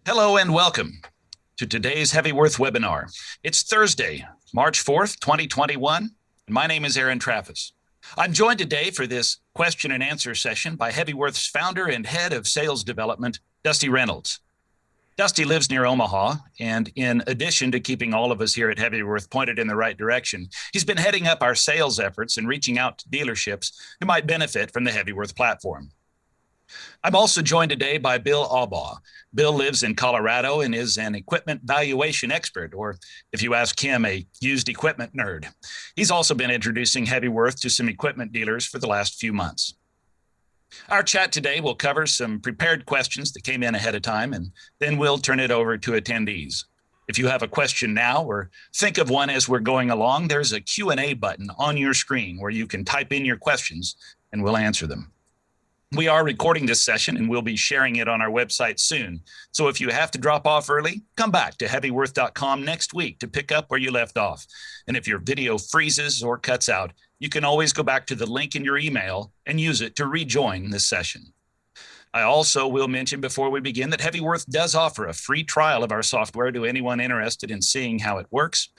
Hello and welcome to today's HeavyWorth webinar. It's Thursday, March 4th, 2021, and my name is Aaron Traffis. I'm joined today for this question and answer session by HeavyWorth's founder and head of sales development, Dusty Reynolds. Dusty lives near Omaha, and in addition to keeping all of us here at HeavyWorth pointed in the right direction, he's been heading up our sales efforts and reaching out to dealerships who might benefit from the HeavyWorth platform. I'm also joined today by Bill Aubaugh. Bill lives in Colorado and is an equipment valuation expert, or if you ask him, a used equipment nerd. He's also been introducing HeavyWorth to some equipment dealers for the last few months. Our chat today will cover some prepared questions that came in ahead of time, and then we'll turn it over to attendees. If you have a question now or think of one as we're going along, there's a Q&A button on your screen where you can type in your questions and we'll answer them. We are recording this session and we'll be sharing it on our website soon. So if you have to drop off early, come back to heavyworth.com next week to pick up where you left off. And if your video freezes or cuts out, you can always go back to the link in your email and use it to rejoin this session. I also will mention before we begin that HeavyWorth does offer a free trial of our software to anyone interested in seeing how it works.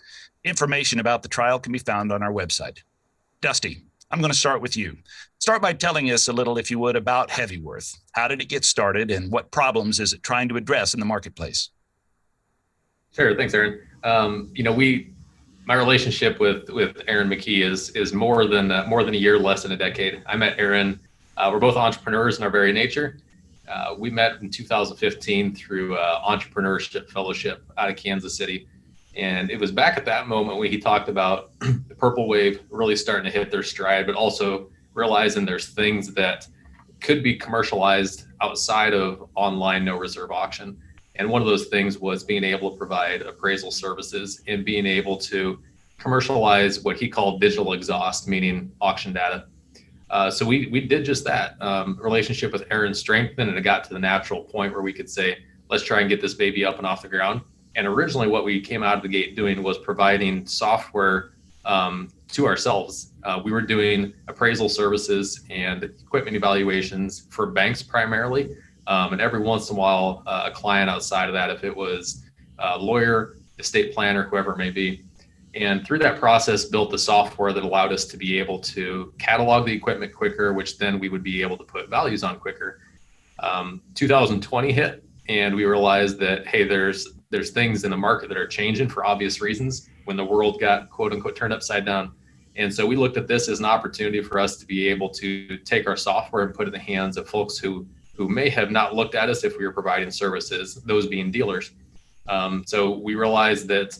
Information about the trial can be found on our website. Dusty, I'm going to start with you. Start by telling us a little, if you would, about HeavyWorth. How did it get started and what problems is it trying to address in the marketplace? Sure, thanks, Aaron. My relationship with Aaron McKee is more than a year, less than a decade. I met Aaron. We're both entrepreneurs in our very nature. We met in 2015 through entrepreneurship fellowship out of Kansas City. And it was back at that moment when he talked about the purple wave really starting to hit their stride, but also realizing there's things that could be commercialized outside of online no reserve auction. And one of those things was being able to provide appraisal services and being able to commercialize what he called digital exhaust, meaning auction data. So we did just that. Relationship with Aaron strengthened, and it got to the natural point where we could say, let's try and get this baby up and off the ground. And originally what we came out of the gate doing was providing software to ourselves. We were doing appraisal services and equipment evaluations for banks primarily. And every once in a while, a client outside of that, if it was a lawyer, estate planner, whoever it may be. And through that process, built the software that allowed us to be able to catalog the equipment quicker, which then we would be able to put values on quicker. 2020 hit, and we realized that, hey, there's things in the market that are changing for obvious reasons when the world got quote unquote turned upside down. And so we looked at this as an opportunity for us to be able to take our software and put it in the hands of folks who may have not looked at us if we were providing services, those being dealers. So we realized that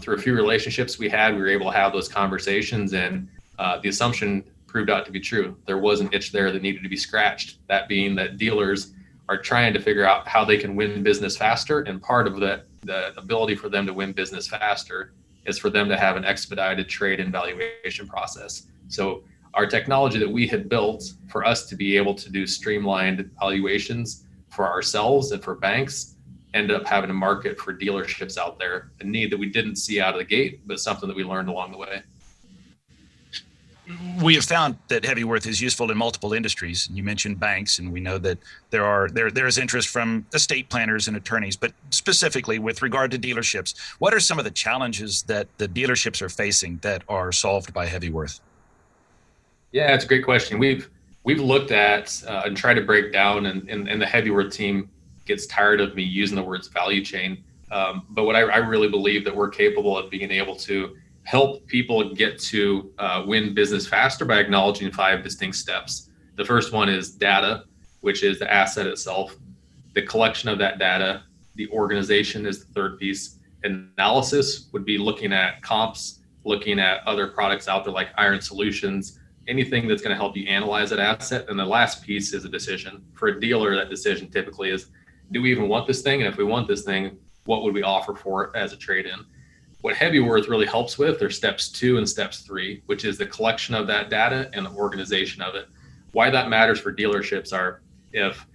through a few relationships we were able to have those conversations, and the assumption proved out to be true. There was an itch there that needed to be scratched, that being that dealers are trying to figure out how they can win business faster. And part of the ability for them to win business faster is for them to have an expedited trade and valuation process. So our technology that we had built for us to be able to do streamlined valuations for ourselves and for banks ended up having a market for dealerships out there, a need that we didn't see out of the gate, but something that we learned along the way. We have found that HeavyWorth is useful in multiple industries. You mentioned banks, and we know that there is interest from estate planners and attorneys, but specifically with regard to dealerships, what are some of the challenges that the dealerships are facing that are solved by HeavyWorth? Yeah, it's a great question. We've looked at and tried to break down, and the HeavyWorth team gets tired of me using the words value chain. But what I really believe that we're capable of being able to help people get to win business faster by acknowledging 5 distinct steps. The first one is data, which is the asset itself. The collection of that data, the organization is the third piece. Analysis would be looking at comps, looking at other products out there like Iron Solutions, anything that's going to help you analyze that asset. And the last piece is a decision. For a dealer, that decision typically is, do we even want this thing? And if we want this thing, what would we offer for it as a trade-in? What HeavyWorth really helps with are steps 2 and steps 3, which is the collection of that data and the organization of it. Why that matters for dealerships are if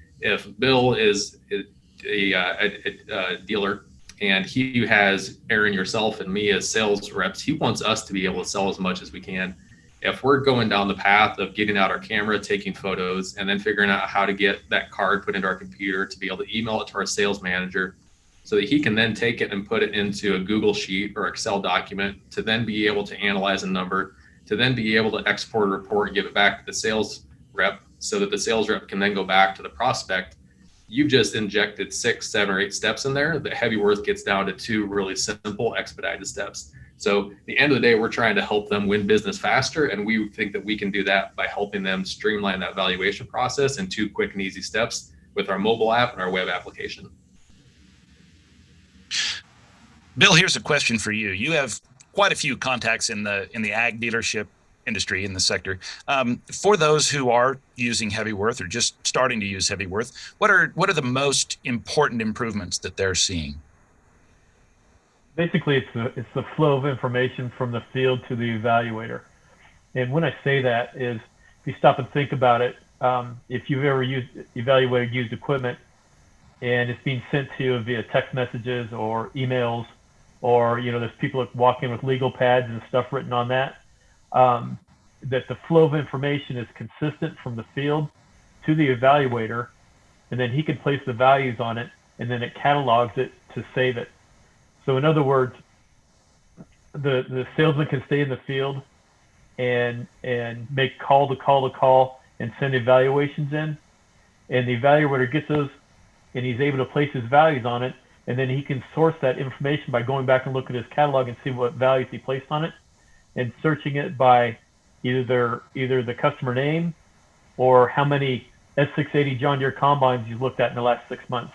Bill is a dealer and he has Aaron, yourself, and me as sales reps, he wants us to be able to sell as much as we can. If we're going down the path of getting out our camera, taking photos, and then figuring out how to get that card put into our computer to be able to email it to our sales manager so that he can then take it and put it into a Google Sheet or Excel document to then be able to analyze a number, to then be able to export a report and give it back to the sales rep so that the sales rep can then go back to the prospect. You've just injected 6, 7, or 8 steps in there that HeavyWorth gets down to 2 really simple expedited steps. So at the end of the day, we're trying to help them win business faster. And we think that we can do that by helping them streamline that valuation process in 2 quick and easy steps with our mobile app and our web application. Bill, here's a question for you. You have quite a few contacts in the ag dealership industry, in the sector. For those who are using HeavyWorth or just starting to use HeavyWorth, what are the most important improvements that they're seeing? Basically, it's the flow of information from the field to the evaluator. And when I say that is, if you stop and think about it, if you've ever evaluated used equipment and it's being sent to you via text messages or emails, or there's people walking with legal pads and stuff written on that, that the flow of information is consistent from the field to the evaluator, and then he can place the values on it, and then it catalogs it to save it. So in other words, the salesman can stay in the field and make call to call and send evaluations in, and the evaluator gets those and he's able to place his values on it, and then he can source that information by going back and looking at his catalog and see what values he placed on it, and searching it by either the customer name or how many S680 John Deere combines you've looked at in the last 6 months.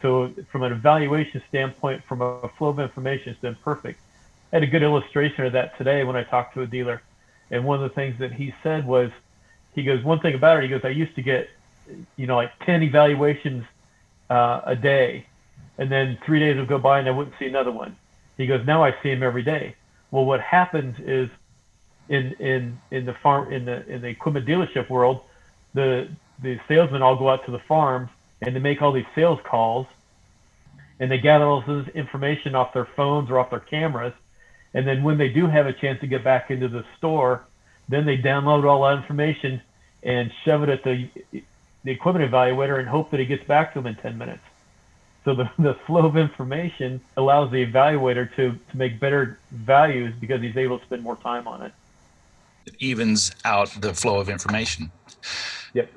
So from an evaluation standpoint, from a flow of information, it's been perfect. I had a good illustration of that today when I talked to a dealer. And one of the things that he said was, he goes, one thing about it, he goes, I used to get, like 10 evaluations a day. And then 3 days would go by and I wouldn't see another one. He goes, now I see them every day. Well, what happens is in the equipment dealership world, the salesmen all go out to the farms and they make all these sales calls, and they gather all this information off their phones or off their cameras. And then when they do have a chance to get back into the store, then they download all that information and shove it at the equipment evaluator and hope that he gets back to them in 10 minutes. So the flow of information allows the evaluator to make better values because he's able to spend more time on it. It evens out the flow of information. Yep.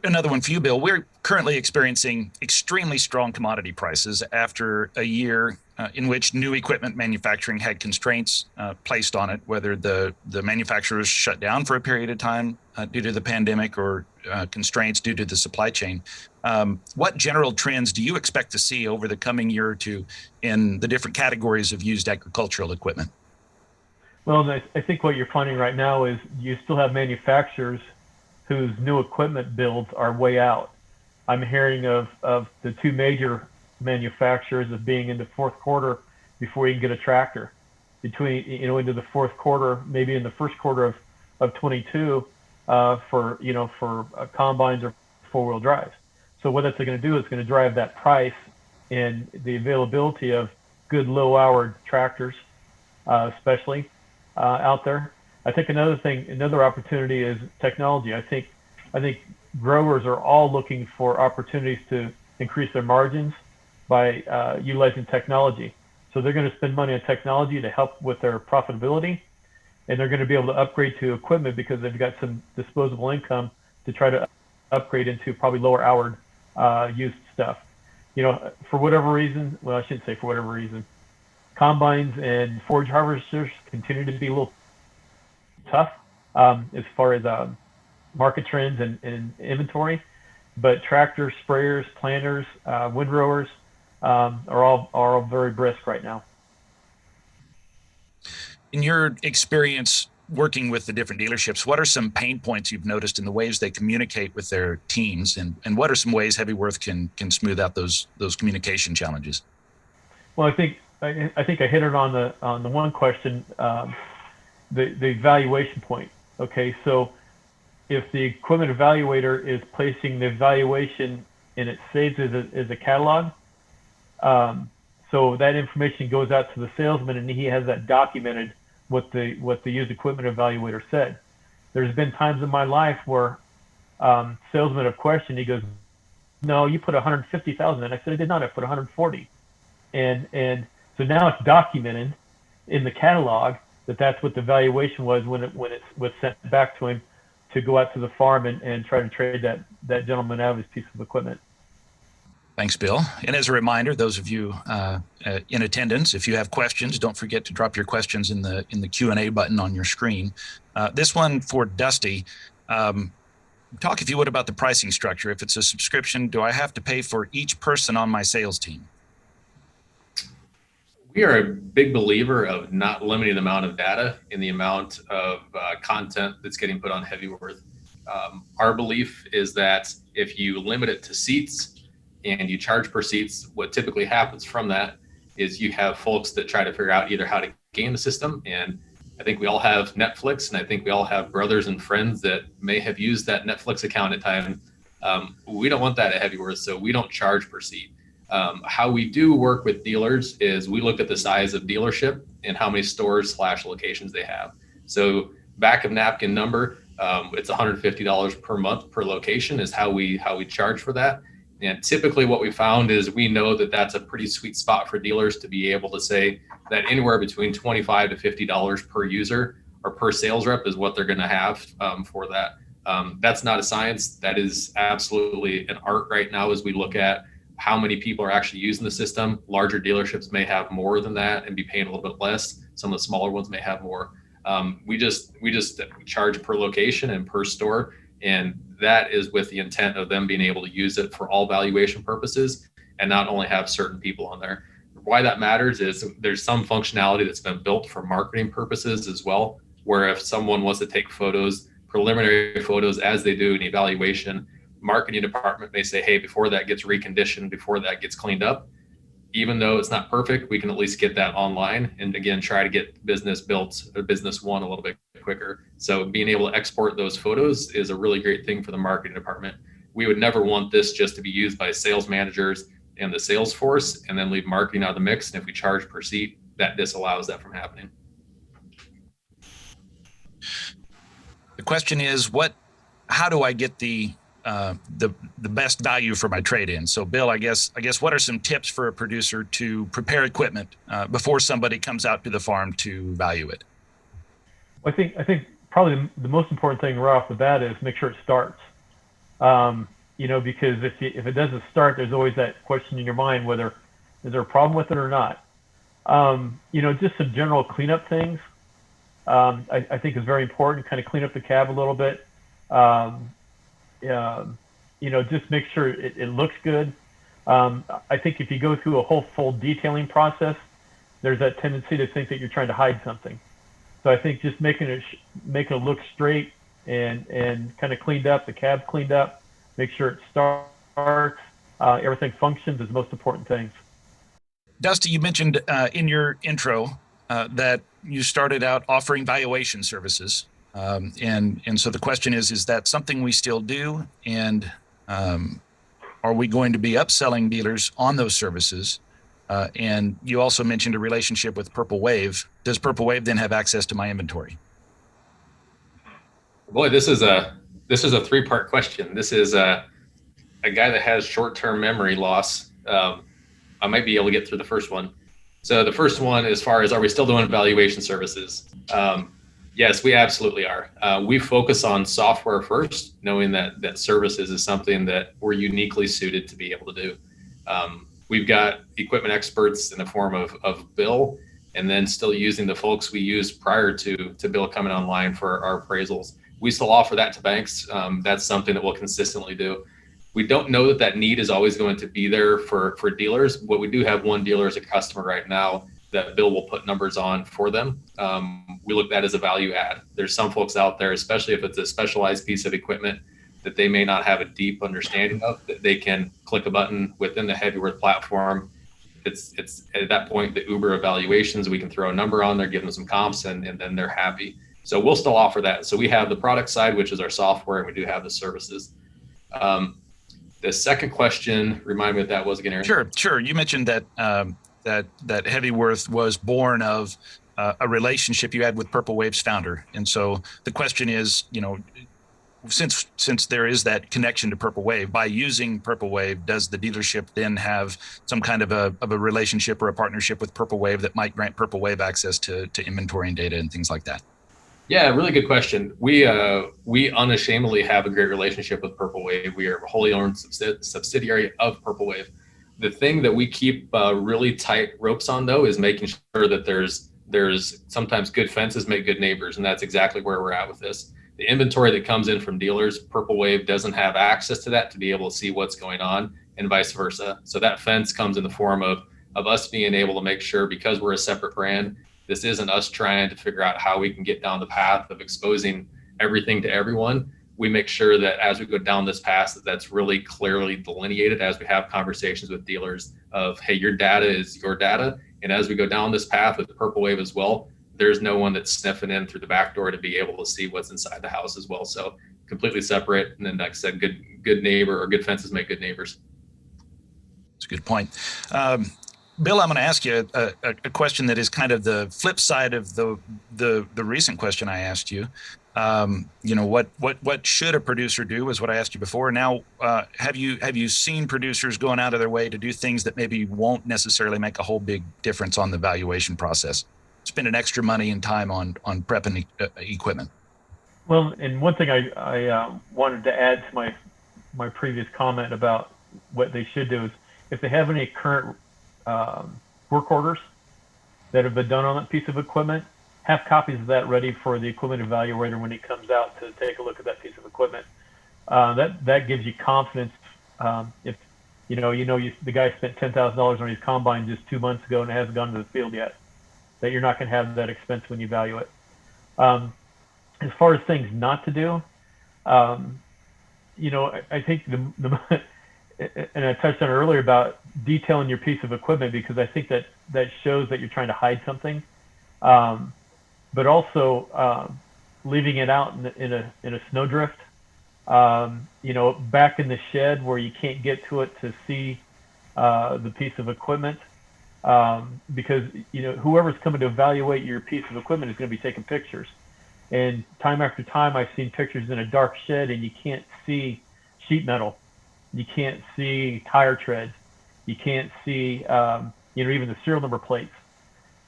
Another one for you, Bill. We're currently experiencing extremely strong commodity prices after a year in which new equipment manufacturing had constraints placed on it, whether the manufacturers shut down for a period of time due to the pandemic or constraints due to the supply chain. What general trends do you expect to see over the coming year or two in the different categories of used agricultural equipment? Well, I think what you're finding right now is you still have manufacturers whose new equipment builds are way out. I'm hearing of the 2 major manufacturers of being in the fourth quarter before you can get a tractor. Between into the fourth quarter, maybe in the first quarter of 22 for combines or 4-wheel drives. So what that's going to do is going to drive that price and the availability of good low-hour tractors, especially out there. I think another opportunity is technology. I think growers are all looking for opportunities to increase their margins by utilizing technology. So they're going to spend money on technology to help with their profitability, and they're going to be able to upgrade to equipment because they've got some disposable income to try to upgrade into probably lower hour used stuff. For whatever reason, well, I shouldn't say for whatever reason, combines and forage harvesters continue to be a little tough as far as market trends and inventory, but tractors, sprayers, planters, windrowers are all very brisk right now. In your experience working with the different dealerships, what are some pain points you've noticed in the ways they communicate with their teams, and what are some ways HeavyWorth can smooth out those communication challenges? Well, I think I hit it on the one question, the valuation point. Okay, so if the equipment evaluator is placing the evaluation and it saves as a catalog, so that information goes out to the salesman and he has that documented what the used equipment evaluator said. There's been times in my life where salesmen have questioned. He goes, "No, you put 150,000." And I said, "I did not. I put 140." And so now it's documented in the catalog that that's what the valuation was when it was sent back to him to go out to the farm and try to trade that gentleman out of his piece of equipment. Thanks, Bill. And as a reminder, those of you in attendance, if you have questions, don't forget to drop your questions in the Q&A button on your screen. This one for Dusty. Talk, if you would, about the pricing structure. If it's a subscription, do I have to pay for each person on my sales team? We are a big believer of not limiting the amount of data in the amount of content that's getting put on HeavyWorth. Our belief is that if you limit it to seats and you charge per seats, what typically happens from that is you have folks that try to figure out either how to game the system. And I think we all have Netflix, and I think we all have brothers and friends that may have used that Netflix account at times. We don't want that at HeavyWorth, so we don't charge per seat. How we do work with dealers is we look at the size of dealership and how many stores / locations they have. So back of napkin number, it's $150 per month per location is how we charge for that. And typically what we found is we know that that's a pretty sweet spot for dealers to be able to say that anywhere between $25 to $50 per user or per sales rep is what they're going to have for that. That's not a science. That is absolutely an art right now as we look at how many people are actually using the system. Larger dealerships may have more than that and be paying a little bit less. Some of the smaller ones may have more. We just charge per location and per store. And that is with the intent of them being able to use it for all valuation purposes and not only have certain people on there. Why that matters is there's some functionality that's been built for marketing purposes as well, where if someone wants to take photos, preliminary photos as they do an evaluation, marketing department may say, hey, before that gets reconditioned, before that gets cleaned up, even though it's not perfect, we can at least get that online and again, try to get business built or business won a little bit quicker. So being able to export those photos is a really great thing for the marketing department. We would never want this just to be used by sales managers and the sales force and then leave marketing out of the mix. And if we charge per seat, that disallows that from happening. The question is, how do I get the best value for my trade-in? So Bill, I guess what are some tips for a producer to prepare equipment before somebody comes out to the farm to value it? I think probably the most important thing right off the bat is make sure it starts. Because if it doesn't start, there's always that question in your mind whether is there a problem with it or not. Just some general cleanup things. I think is very important. Kind of clean up the cab a little bit. Just make sure it looks good. I think if you go through a whole full detailing process, there's that tendency to think that you're trying to hide something. So I think just making it look straight and kind of cleaned up, the cab cleaned up, make sure it starts, everything functions is the most important things. Dusty, you mentioned in your intro that you started out offering valuation services. And so the question is that something we still do? And are we going to be upselling dealers on those services? And you also mentioned a relationship with Purple Wave. Does Purple Wave then have access to my inventory? Boy, this is a three-part question. This is a guy that has short-term memory loss. I might be able to get through the first one. So the first one, as far as are we still doing valuation services? Yes, we absolutely are. We focus on software first, knowing that services is something that we're uniquely suited to be able to do. We've got equipment experts in the form of Bill, and then still using the folks we used prior to Bill coming online for our appraisals. We still offer that to banks. That's something that we'll consistently do. We don't know that need is always going to be there for dealers, but we do have one dealer as a customer right now that Bill will put numbers on for them. We look at that as a value add. There's some folks out there, especially if it's a specialized piece of equipment that they may not have a deep understanding of, that they can click a button within the HeavyWorth platform. It's at that point, the Uber evaluations, we can throw a number on there, give them some comps, and then they're happy. So we'll still offer that. So we have the product side, which is our software, and we do have the services. The second question, remind me what that was again, Aaron. Sure. You mentioned that that HeavyWorth was born of a relationship you had with Purple Wave's founder. And so the question is, since there is that connection to Purple Wave, by using Purple Wave, does the dealership then have some kind of a relationship or a partnership with Purple Wave that might grant Purple Wave access to inventory and data and things like that? Yeah, really good question. We unashamedly have a great relationship with Purple Wave. We are a wholly owned subsidiary of Purple Wave. The thing that we keep really tight ropes on, though, is making sure that there's sometimes good fences make good neighbors, and that's exactly where we're at with this. The inventory that comes in from dealers, Purple Wave doesn't have access to that to be able to see what's going on, and vice versa. So that fence comes in the form of us being able to make sure, because we're a separate brand, this isn't us trying to figure out how we can get down the path of exposing everything to everyone. We make sure that as we go down this path, that's really clearly delineated as we have conversations with dealers of, hey, your data is your data. And as we go down this path with Purple Wave as well, there's no one that's sniffing in through the back door to be able to see what's inside the house as well. So completely separate. And then, like I said, good neighbor, or good fences make good neighbors. That's a good point. Bill, I'm going to ask you a question that is kind of the flip side of the recent question I asked you. What should a producer do is what I asked you before. Now, have you seen producers going out of their way to do things that maybe won't necessarily make a whole big difference on the valuation process? Spending extra money and time on prepping equipment. Well, and one thing I wanted to add to my previous comment about what they should do is, if they have any current work orders that have been done on that piece of equipment, have copies of that ready for the equipment evaluator when he comes out to take a look at that piece of equipment. That gives you confidence. If the guy spent $10,000 on his combine just 2 months ago and it hasn't gone to the field yet, that you're not going to have that expense when you value it. As far as things not to do, I think and I touched on it earlier about detailing your piece of equipment, because I think that shows that you're trying to hide something, but also leaving it out in a snowdrift, back in the shed where you can't get to it to see the piece of equipment. Because whoever's coming to evaluate your piece of equipment is going to be taking pictures, and time after time I've seen pictures in a dark shed and you can't see sheet metal, you can't see tire treads, you can't see even the serial number plates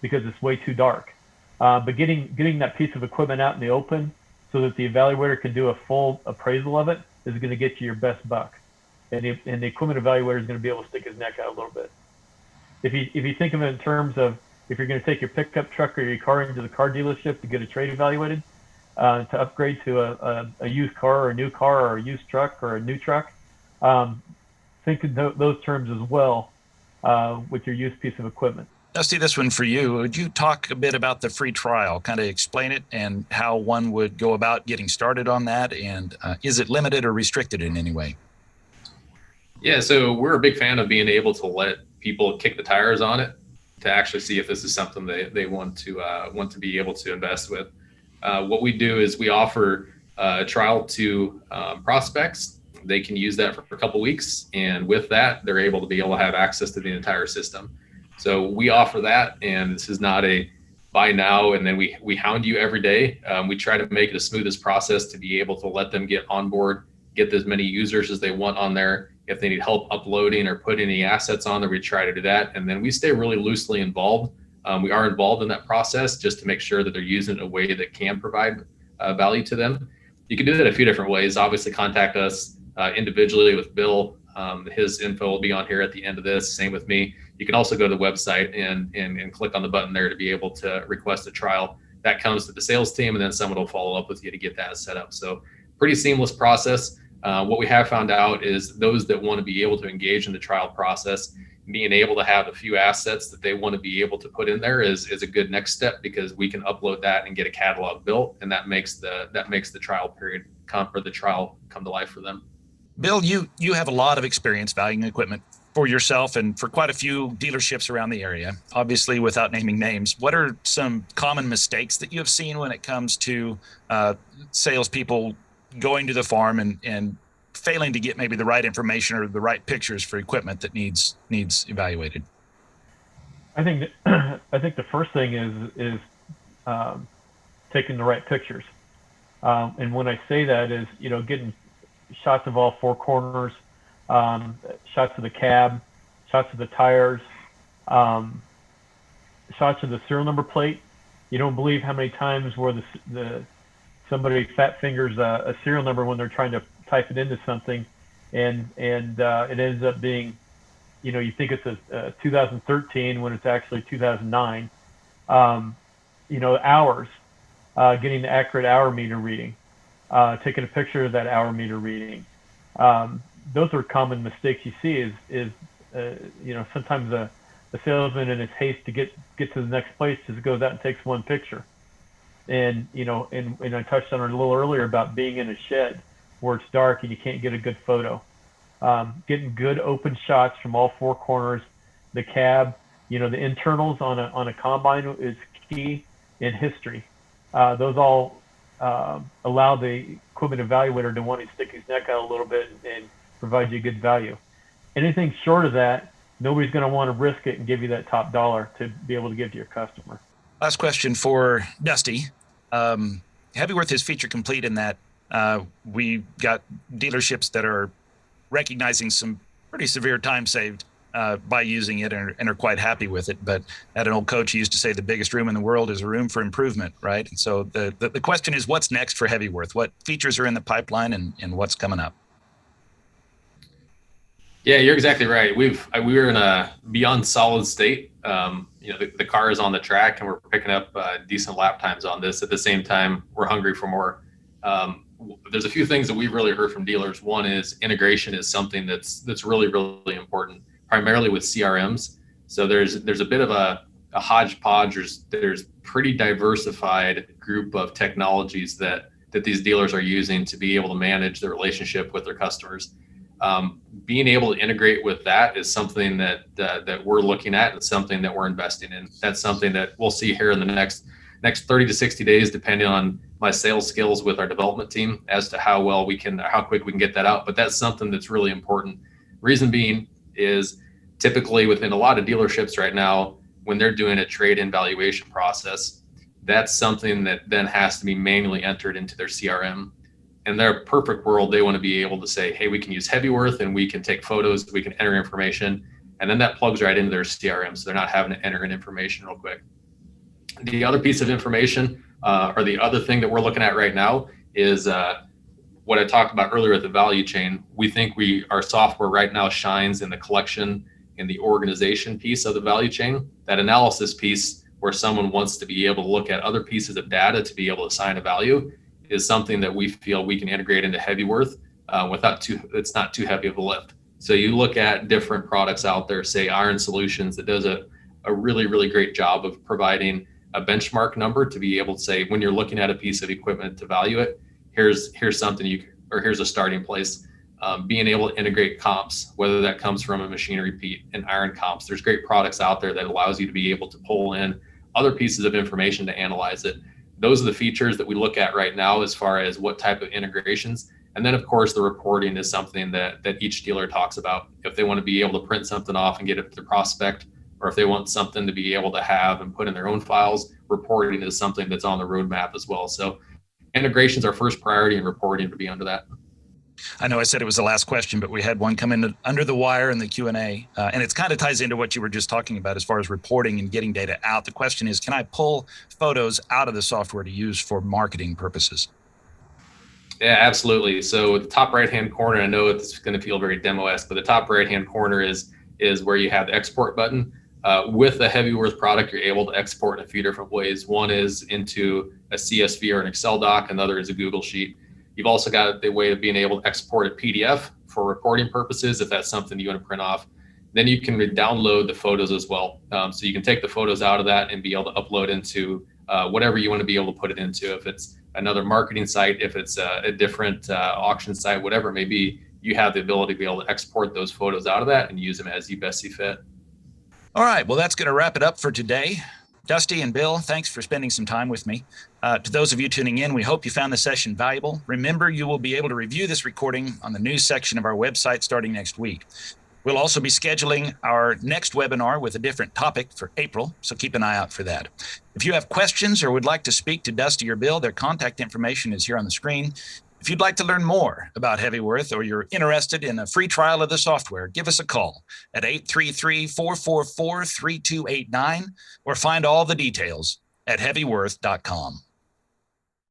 because it's way too dark. But getting that piece of equipment out in the open so that the evaluator can do a full appraisal of it is going to get you your best buck, and the equipment evaluator is going to be able to stick his neck out a little bit. If you think of it in terms of, if you're going to take your pickup truck or your car into the car dealership to get a trade evaluated, to upgrade to a used car or a new car or a used truck or a new truck, think in those terms as well with your used piece of equipment. Dusty, this one for you. Would you talk a bit about the free trial, kind of explain it and how one would go about getting started on that? And is it limited or restricted in any way? Yeah, so we're a big fan of being able to let people kick the tires on it to actually see if this is something they want to be able to invest with. What we do is we offer a trial to prospects. They can use that for a couple weeks, and with that, they're able to have access to the entire system. So we offer that, and this is not a buy now and then we hound you every day. We try to make it as smooth as process to be able to let them get on board, get as many users as they want on there. If they need help uploading or putting any assets on there, we try to do that. And then we stay really loosely involved. We are involved in that process just to make sure that they're using it in a way that can provide value to them. You can do that a few different ways. Obviously, contact us individually with Bill. His info will be on here at the end of this. Same with me. You can also go to the website and click on the button there to be able to request a trial. That comes to the sales team, and then someone will follow up with you to get that set up. So pretty seamless process. What we have found out is those that want to be able to engage in the trial process, being able to have a few assets that they want to be able to put in there is a good next step, because we can upload that and get a catalog built, and that makes the trial period the trial come to life for them. Bill, you have a lot of experience valuing equipment for yourself and for quite a few dealerships around the area. Obviously, without naming names, what are some common mistakes that you have seen when it comes to salespeople going to the farm and failing to get maybe the right information or the right pictures for equipment that needs evaluated? I think the first thing is taking the right pictures. And when I say that is, getting shots of all four corners, shots of the cab, shots of the tires, shots of the serial number plate. You don't believe how many times where somebody fat fingers a serial number when they're trying to type it into something, and it ends up being, you think it's a 2013 when it's actually 2009. Hours, getting the accurate hour meter reading, taking a picture of that hour meter reading. Those are common mistakes you see. Sometimes the salesman in his haste to get to the next place just goes out and takes one picture. And I touched on it a little earlier about being in a shed where it's dark and you can't get a good photo. Getting good open shots from all four corners, the cab, the internals on a combine is key in history. Those all allow the equipment evaluator to want to stick his neck out a little bit and provide you good value. Anything short of that, nobody's going to want to risk it and give you that top dollar to be able to give to your customer. Last question for Dusty. HeavyWorth is feature complete in that we got dealerships that are recognizing some pretty severe time saved by using it and are quite happy with it. But at an old coach, he used to say the biggest room in the world is a room for improvement, right? And so the question is, what's next for HeavyWorth? What features are in the pipeline and what's coming up? Yeah, you're exactly right. We were in a beyond solid state. The car is on the track and we're picking up decent lap times on this. At the same time, we're hungry for more. There's a few things that we've really heard from dealers. One is integration is something that's really, really important, primarily with CRMs. So there's a bit of a hodgepodge. There's pretty diversified group of technologies that these dealers are using to be able to manage their relationship with their customers. Being able to integrate with that is something that we're looking at and something that we're investing in. That's something that we'll see here in the next 30 to 60 days, depending on my sales skills with our development team as to how quick we can get that out. But that's something that's really important. Reason being is typically within a lot of dealerships right now, when they're doing a trade-in valuation process, that's something that then has to be manually entered into their CRM. In their perfect world, they want to be able to say, hey, we can use HeavyWorth and we can take photos, we can enter information, and then that plugs right into their CRM. So they're not having to enter in information real quick. The other piece of information, or the other thing that we're looking at right now is what I talked about earlier at the value chain. We think our software right now shines in the collection, in the organization piece of the value chain. That analysis piece where someone wants to be able to look at other pieces of data to be able to assign a value is something that we feel we can integrate into HeavyWorth it's not too heavy of a lift. So you look at different products out there, say Iron Solutions, that does a really, really great job of providing a benchmark number to be able to say, when you're looking at a piece of equipment to value it, here's something here's a starting place. Being able to integrate comps, whether that comes from a machinery Pete and iron comps, there's great products out there that allows you to be able to pull in other pieces of information to analyze it. Those are the features that we look at right now as far as what type of integrations. And then, of course, the reporting is something that each dealer talks about. If they want to be able to print something off and get it to the prospect, or if they want something to be able to have and put in their own files, reporting is something that's on the roadmap as well. So integration's our first priority, and reporting to be under that. I know I said it was the last question, but we had one come in under the wire in the Q&A, and it kind of ties into what you were just talking about as far as reporting and getting data out. The question is, can I pull photos out of the software to use for marketing purposes? Yeah, absolutely. So the top right-hand corner, I know it's going to feel very demo-esque, but the top right-hand corner is where you have the export button. With the HeavyWorth product, you're able to export in a few different ways. One is into a CSV or an Excel doc, another is a Google Sheet. You've also got the way of being able to export a PDF for reporting purposes, if that's something you want to print off. Then you can download the photos as well. So you can take the photos out of that and be able to upload into whatever you want to be able to put it into. If it's another marketing site, if it's a different auction site, whatever it may be, you have the ability to be able to export those photos out of that and use them as you best see fit. All right, well, that's going to wrap it up for today. Dusty and Bill, thanks for spending some time with me. To those of you tuning in, we hope you found the session valuable. Remember, you will be able to review this recording on the news section of our website starting next week. We'll also be scheduling our next webinar with a different topic for April, so keep an eye out for that. If you have questions or would like to speak to Dusty or Bill, their contact information is here on the screen. If you'd like to learn more about HeavyWorth or you're interested in a free trial of the software, give us a call at 833-444-3289 or find all the details at heavyworth.com.